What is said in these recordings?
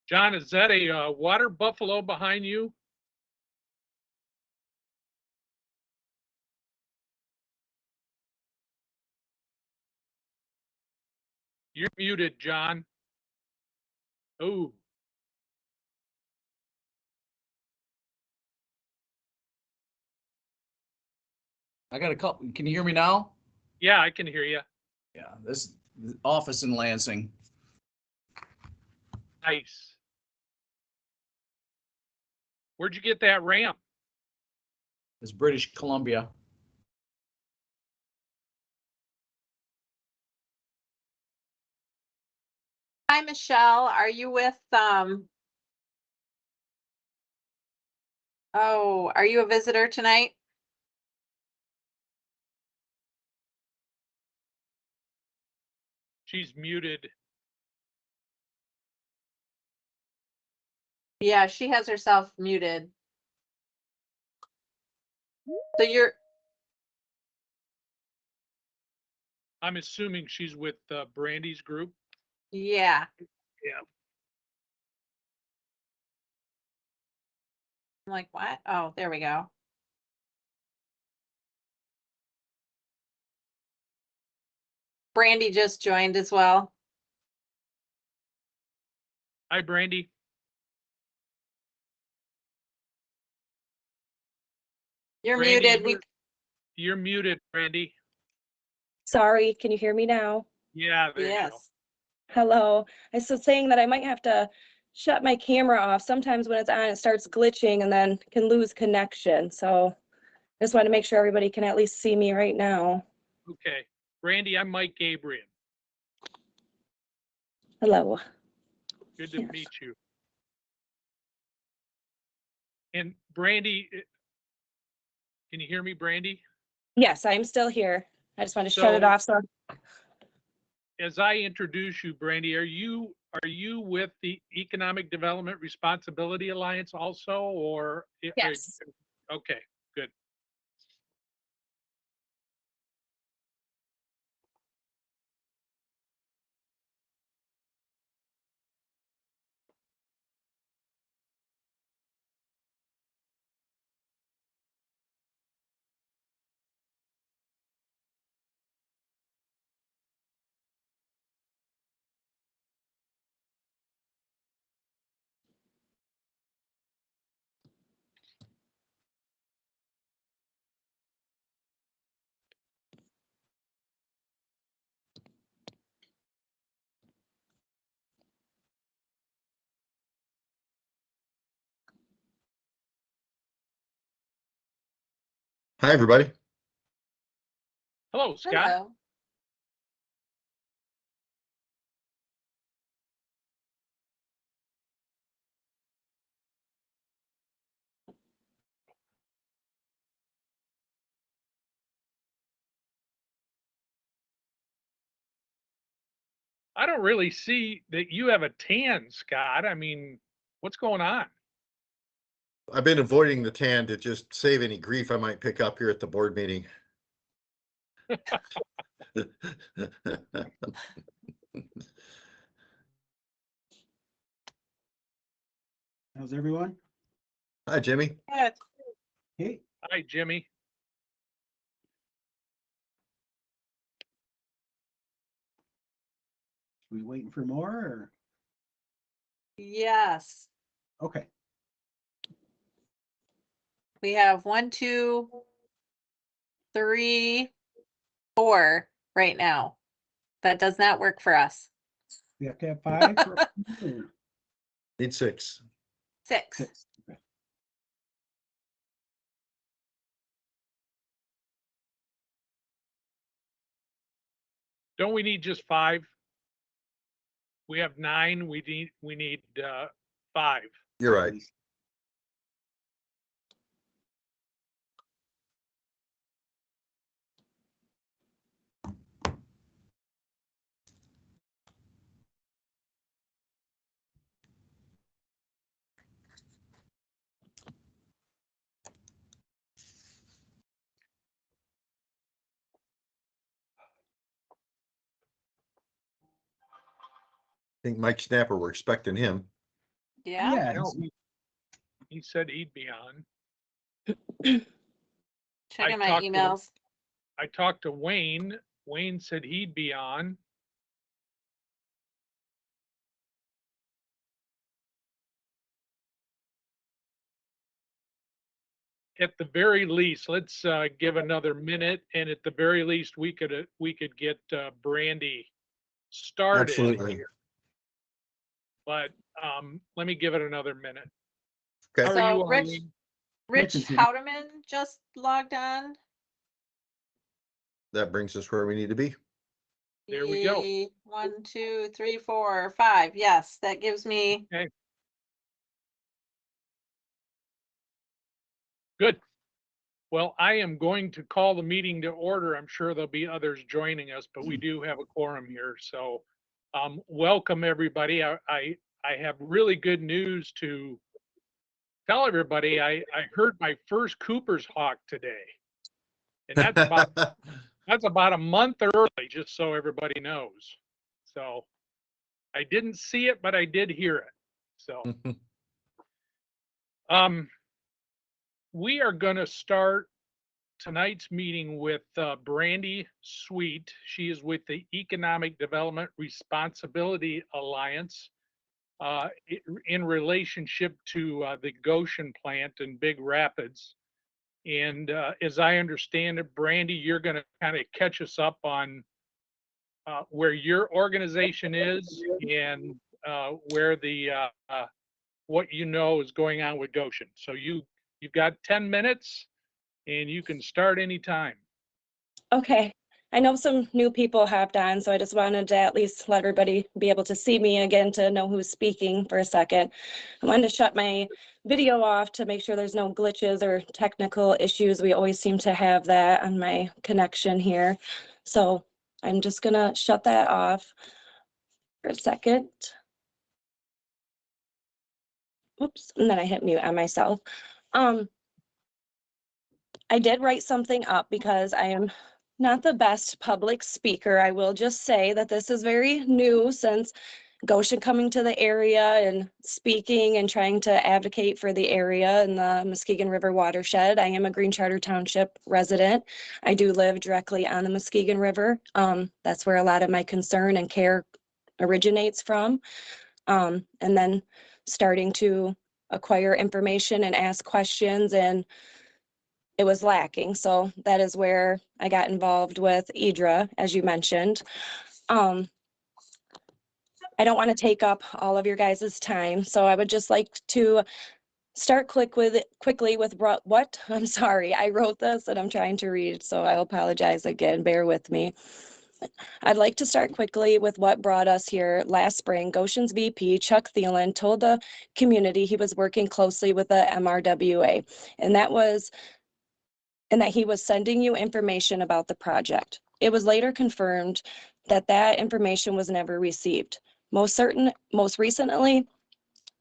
John, is that a water buffalo behind you? You're muted, John. Oh, I got a couple. Can you hear me now? yeah, I can hear you. Yeah, this office in Lansing. Nice. Where'd you get that ramp? Is British Columbia. Hi, Michelle. Are you with, oh, are you a visitor tonight? She's muted. Yeah, she has herself muted. So you're, I'm assuming she's with Brandi's group. yeah. Yeah. I'm like, what? Oh, there we go. Brandi just joined as well. Hi, Brandi. You're Brandi, muted. You're muted, Brandi. Sorry, can you hear me now? Yeah, there you go. Yes. Hello. I was saying that I might have to shut my camera off. Sometimes when it's on, it starts glitching and then can lose connection. So I just want to make sure everybody can at least see me right now. Okay. Brandi, I'm Mike Gabriel. Hello. Good to Yes. meet you. And Brandi, can you hear me, Brandi? Yes, I'm still here. I just want to shut it So- off. So As I introduce you, Brandi, are you with the Economic Development Responsibility Alliance also, or? yes. Okay, good. Hi, everybody. Hello, Scott. Hello. I don't really see that you have a tan, Scott. I mean, what's going on? I've been avoiding the tan to just save any grief I might pick up here at the board meeting. How's everyone? Hi, Jimmy. Good. Hey, Hi, Jimmy. we waiting for more or? Yes. Okay, We have 1, 2, 3, 4 right now. That does not work for us. we have to have 5 or Need 6. 6. 6. Okay. Don't we need just 5? We have 9. We need 5. You're right. I think Mike Snapper, we're expecting him. Yeah, Yeah, No, he said he'd be on. checking my talked to him. emails. I talked to Wayne. Wayne said he'd be on. At the very least, let's give another minute, and at the very least, we could get Brandi started. Absolutely. But let me give it another minute. Okay. How are So you, Rich, Arlene? Rich is here. Howdeman just logged on. That brings us where we need to be. There we go. 1, 2, 3, 4, 5. Yes, that gives me. Good. Well, I am going to call the meeting to order. I'm sure there'll be others joining us, but we do have a quorum here. So welcome, everybody. I have really good news to tell everybody. I heard my first Cooper's Hawk today. And that's about a month early, just so everybody knows. So I didn't see it, but I did hear it. So we are going to start tonight's meeting with Brandi Sweet. She is with the Economic Development Responsibility Alliance in relationship to the Gotion plant in Big Rapids. And as I understand it, Brandi, you're going to kind of catch us up on where your organization is and where the what you know is going on with Gotion. So you've got 10 minutes and you can start anytime. Okay. I know some new people hopped on, so I just wanted to at least let everybody be able to see me again to know who's speaking for a second. I wanted to shut my video off to make sure there's no glitches or technical issues. We always seem to have that on my connection here. So I'm just gonna shut that off for a second. Oops, and then I hit mute on myself. I did write something up because I am not the best public speaker. I will just say that this is very new since Gotion coming to the area and speaking and trying to advocate for the area in the Muskegon River Watershed. I am a Green Charter Township resident. I do live directly on the Muskegon River. That's where a lot of my concern and care originates from. And then starting to acquire information and ask questions, and it was lacking. So that is where I got involved with IDRA, as you mentioned. I don't want to take up all of your guys' time, so I would just like to start quickly with what I'm sorry, I wrote this and I'm trying to read, so I apologize again, bear with me. I'd like to start quickly with what brought us here last spring. Gotion's VP, Chuck Thelen, told the community he was working closely with the MWRA, and that he was sending you information about the project. It was later confirmed that that information was never received. Most recently,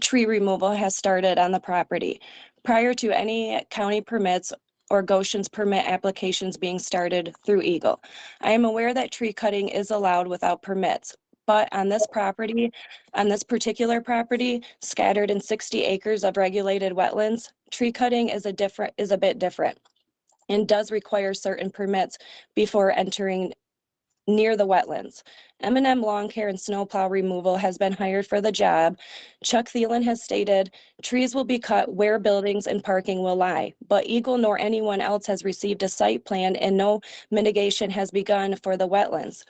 tree removal has started on the property prior to any county permits or Gotion's permit applications being started through Eagle. I am aware that tree cutting is allowed without permits, but on this particular property, scattered in 60 acres of regulated wetlands, tree cutting is a bit different and does require certain permits before entering near the wetlands. M&M Lawn Care and Snowplow Removal has been hired for the job. Chuck Thelen has stated trees will be cut where buildings and parking will lie, but Eagle nor anyone else has received a site plan and no mitigation has begun for the wetlands.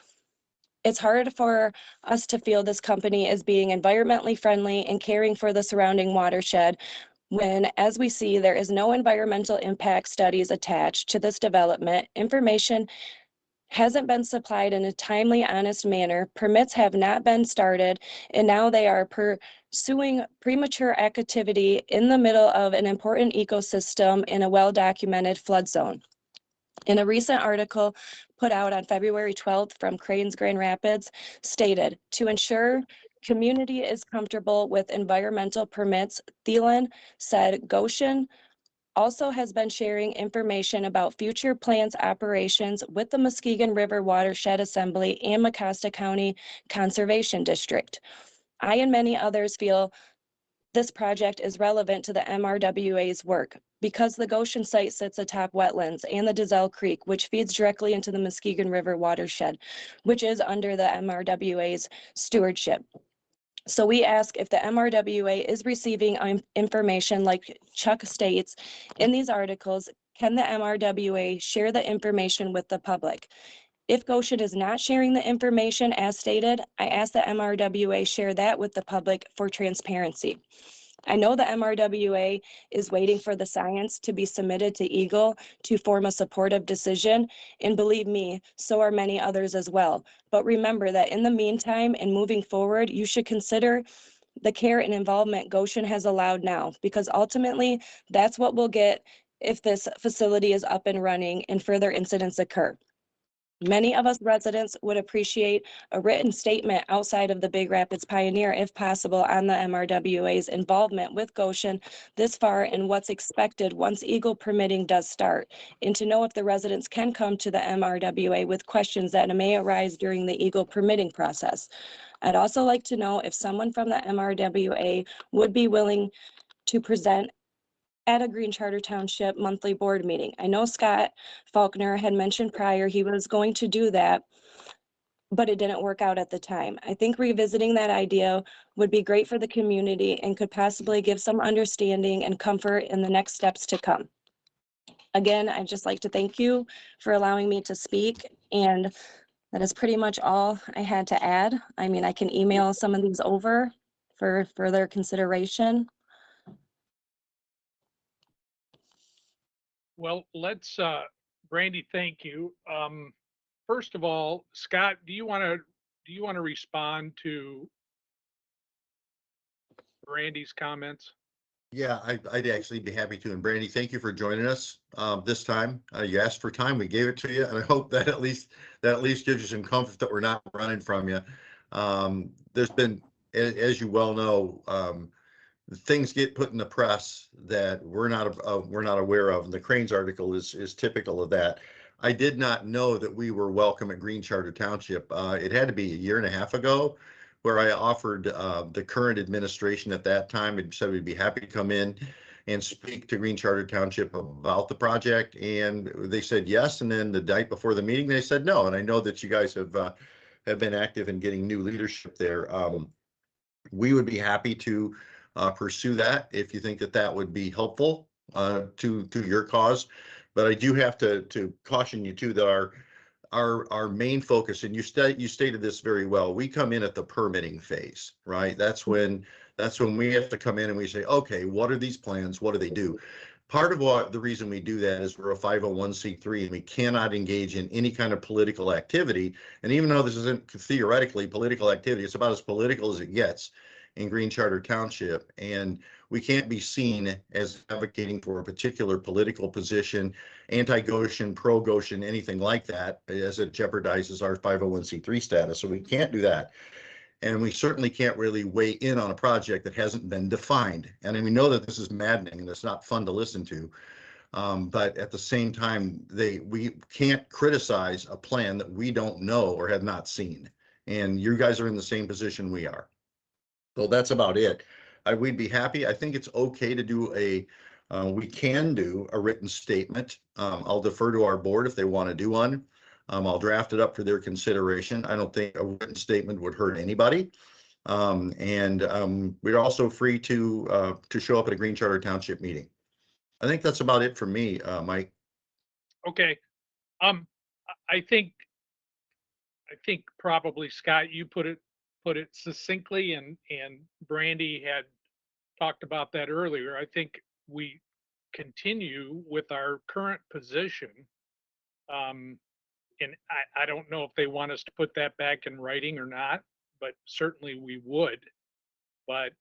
It's hard for us to feel this company is being environmentally friendly and caring for the surrounding watershed when, as we see, there is no environmental impact studies attached to this development. Information hasn't been supplied in a timely, honest manner. Permits have not been started, and now they are pursuing premature activity in the middle of an important ecosystem in a well-documented flood zone. In a recent article put out on February 12th from Cranes Grand Rapids, stated, to ensure community is comfortable with environmental permits, Thelen said Gotion also has been sharing information about future plans operations with the Muskegon River Watershed Assembly and Mecosta County Conservation District. I and many others feel this project is relevant to the MRWA's work because the Gotion site sits atop wetlands and the Dizelle Creek, which feeds directly into the Muskegon River Watershed, which is under the MRWA's stewardship. So we ask if the MRWA is receiving information like Chuck states in these articles, can the MRWA share the information with the public? If Gotion is not sharing the information as stated, I ask the MRWA share that with the public for transparency. I know the MRWA is waiting for the science to be submitted to Eagle to form a supportive decision, and believe me, so are many others as well. But remember that in the meantime and moving forward, you should consider the care and involvement Gotion has allowed now, because ultimately that's what we'll get if this facility is up and running and further incidents occur. Many of us residents would appreciate a written statement outside of the Big Rapids Pioneer, if possible, on the MRWA's involvement with Gotion this far and what's expected once Eagle permitting does start, and to know if the residents can come to the MRWA with questions that may arise during the Eagle permitting process. I'd also like to know if someone from the MRWA would be willing to present at a Green Charter Township monthly board meeting. I know Scott Faulkner had mentioned prior he was going to do that, but it didn't work out at the time. I think revisiting that idea would be great for the community and could possibly give some understanding and comfort in the next steps to come. Again, I'd just like to thank you for allowing me to speak, and that is pretty much all I had to add. I mean, I can email some of these over for further consideration. Well, let's, Brandi, thank you. First of all, Scott, do you want to respond to Brandi's comments? Yeah, I'd actually be happy to. And Brandi, thank you for joining us this time. You asked for time, we gave it to you, and I hope that at least gives you some comfort that we're not running from you. There's been, as you well know, things get put in the press that we're not aware of, and the Cranes article is typical of that. I did not know that we were welcome at Green Charter Township. It had to be a year and a half ago, where I offered the current administration at that time and said we'd be happy to come in and speak to Green Charter Township about the project, and they said yes. And then the night before the meeting, they said no. And I know that you guys have been active in getting new leadership there. We would be happy to pursue that if you think that would be helpful to your cause. But I do have to caution you too that our main focus, and you stated this very well, we come in at the permitting phase, right? That's when we have to come in and we say, okay, what are these plans? What do they do? Part of the reason we do that is we're a 501c3 and we cannot engage in any kind of political activity. And even though this isn't theoretically political activity, it's about as political as it gets in Green Charter Township. And we can't be seen as advocating for a particular political position, anti-Gotion, pro-Gotion, anything like that, as it jeopardizes our 501c3 status. So we can't do that. And we certainly can't really weigh in on a project that hasn't been defined. And we know that this is maddening and it's not fun to listen to. But at the same time, we can't criticize a plan that we don't know or have not seen. And you guys are in the same position we are. So that's about it. We'd be happy. I think it's okay to do we can do a written statement. I'll defer to our board if they want to do one. I'll draft it up for their consideration. I don't think a written statement would hurt anybody. We're also free to show up at a Green Charter Township meeting. I think that's about it for me, Mike. Okay. I think probably, Scott, you put it succinctly, and Brandi had talked about that earlier. I think we continue with our current position. And I don't know if they want us to put that back in writing or not, but certainly we would. But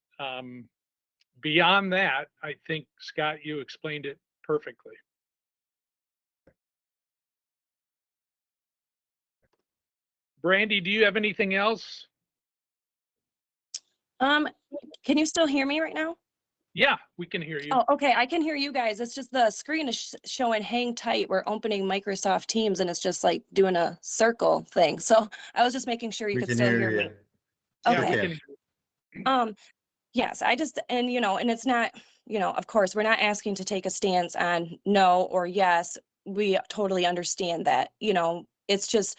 beyond that, I think, Scott, you explained it perfectly. Brandi, do you have anything else? Can you still hear me right now? Yeah, we can hear you. Oh, okay. I can hear you guys. It's just the screen is showing hang tight. We're opening Microsoft Teams and it's just like doing a circle thing. So I was just making sure you We could can still hear hear you. me. Yeah, Okay. we can. Yes, I just, and and it's not, of course, we're not asking to take a stance on no or yes. We totally understand that, it's just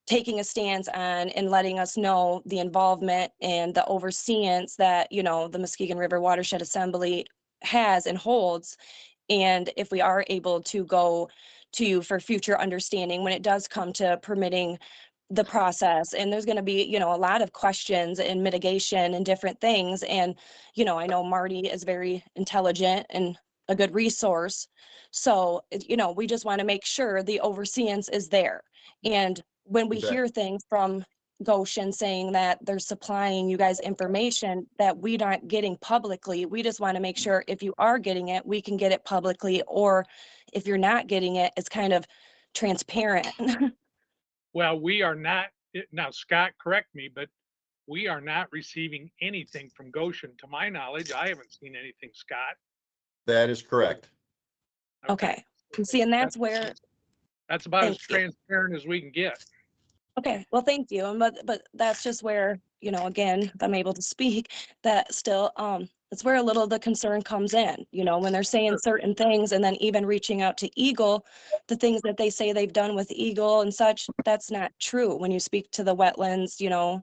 taking a stance on and letting us know the involvement and the overseeance that, the Muskegon River Watershed Assembly has and holds. And if we are able to go to you for future understanding when it does come to permitting the process, and there's going to be, a lot of questions and mitigation and different things. And, I know Marty is very intelligent and a good resource. So, we just want to make sure the overseance is there. And when we You bet. hear things from Gotion saying that they're supplying you guys information that we aren't getting publicly, we just want to make sure if you are getting it, we can get it publicly, or if you're not getting it, it's kind of transparent. Well, we are not, now Scott, correct me, but we are not receiving anything from Goshen. To my knowledge, I haven't seen anything, Scott. That is correct. Okay. And see, and that's where, That's about as thank you. transparent as we can get. Okay, well, thank you. And but that's just where, again, if I'm able to speak, that still, that's where a little of the concern comes in, when they're saying Sure. certain things and then even reaching out to Eagle, the things that they say they've done with Eagle and such, that's not true. When you speak to the wetlands,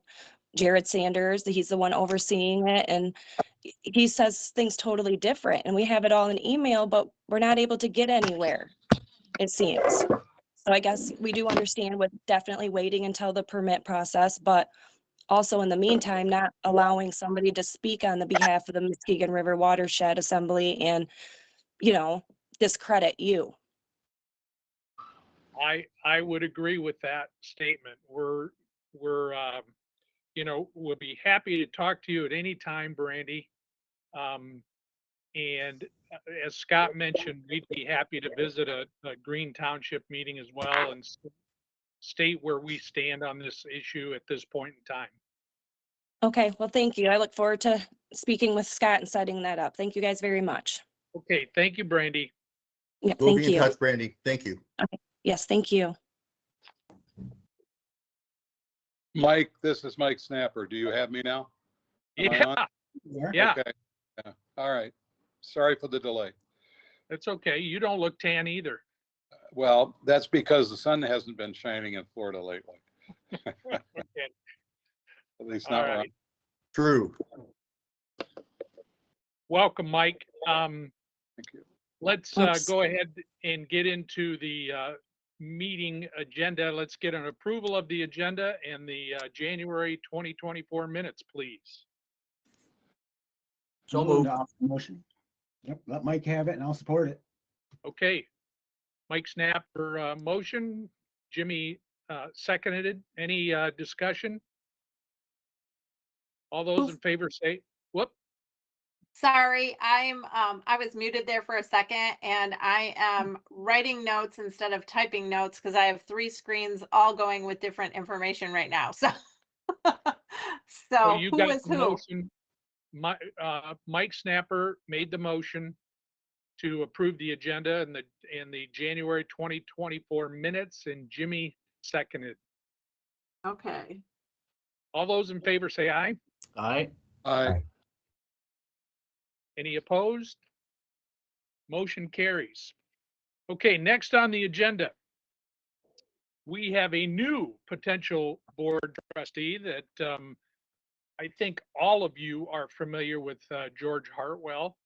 Jared Sanders, he's the one overseeing it, and he says things totally different. And we have it all in email, but we're not able to get anywhere, it seems. So I guess we do understand with definitely waiting until the permit process, but also in the meantime, not allowing somebody to speak on the behalf of the Muskegon River Watershed Assembly and, discredit you. I would agree with that statement. We'll be happy to talk to you at any time, Brandi. And as Scott mentioned, we'd be happy to visit a Green Township meeting as well and state where we stand on this issue at this point in time. Okay, well, thank you. I look forward to speaking with Scott and setting that up. Thank you guys very much. Okay, thank you, Brandi. Yeah, We'll thank be in you. touch, Brandi. Thank you. Yes, thank you. Mike, this is Mike Snapper. Do you have me now? Am I on? Yeah, yeah, Okay. Yeah. All right. Sorry for the delay. it's okay. You don't look tan either. Well, that's because the sun hasn't been shining in Florida lately. Okay. At least All not where right. True. Welcome, Mike. Thank you. Let's Oops. go ahead and get into the meeting agenda. Let's get an approval of the agenda and the January 2024 minutes, please. So moved. Motion. Yep, let Mike have it and I'll support it. Okay. Mike Snapper, motion. Jimmy seconded. Any discussion? All those in favor say, whoop. Sorry, I was muted there for a second and I am writing notes instead of typing notes because I have 3 screens all going with different information right now. So, So so you who got is the who? motion. Mike Snapper made the motion to approve the agenda and the January 2024 minutes, and Jimmy seconded. Okay. All those in favor say aye. Aye. Aye. Any opposed? Motion carries. Okay, next on the agenda, we have a new potential board trustee that I think all of you are familiar with, George Hartwell.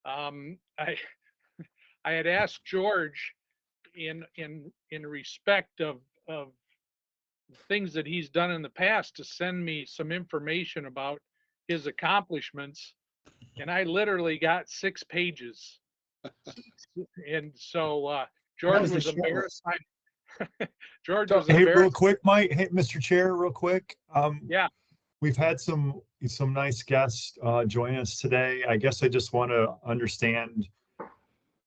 I had asked George in respect of things that he's done in the past to send me some information about his accomplishments, and I literally got 6 pages. And so George was a was short one. embarrassed. George So, was hey, real embarrassed. quick, Mike, hey, Mr. Chair, real quick. Yeah, We've had some nice guests join us today. I guess I just want to understand,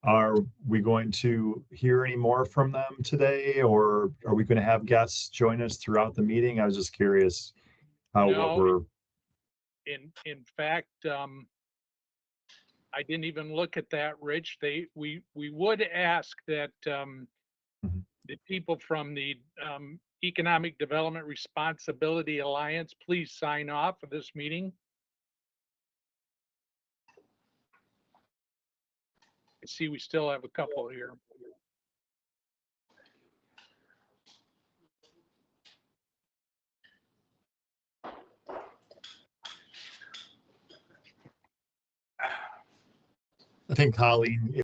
are we going to hear any more from them today, or are we going to have guests join us throughout the meeting? I was just curious how No. what we're. in fact, I didn't even look at that, Rich. We would ask that Mhm. the people from the Economic Development Responsibility Alliance please sign off of this meeting. see we still have a couple here. I think Colleen,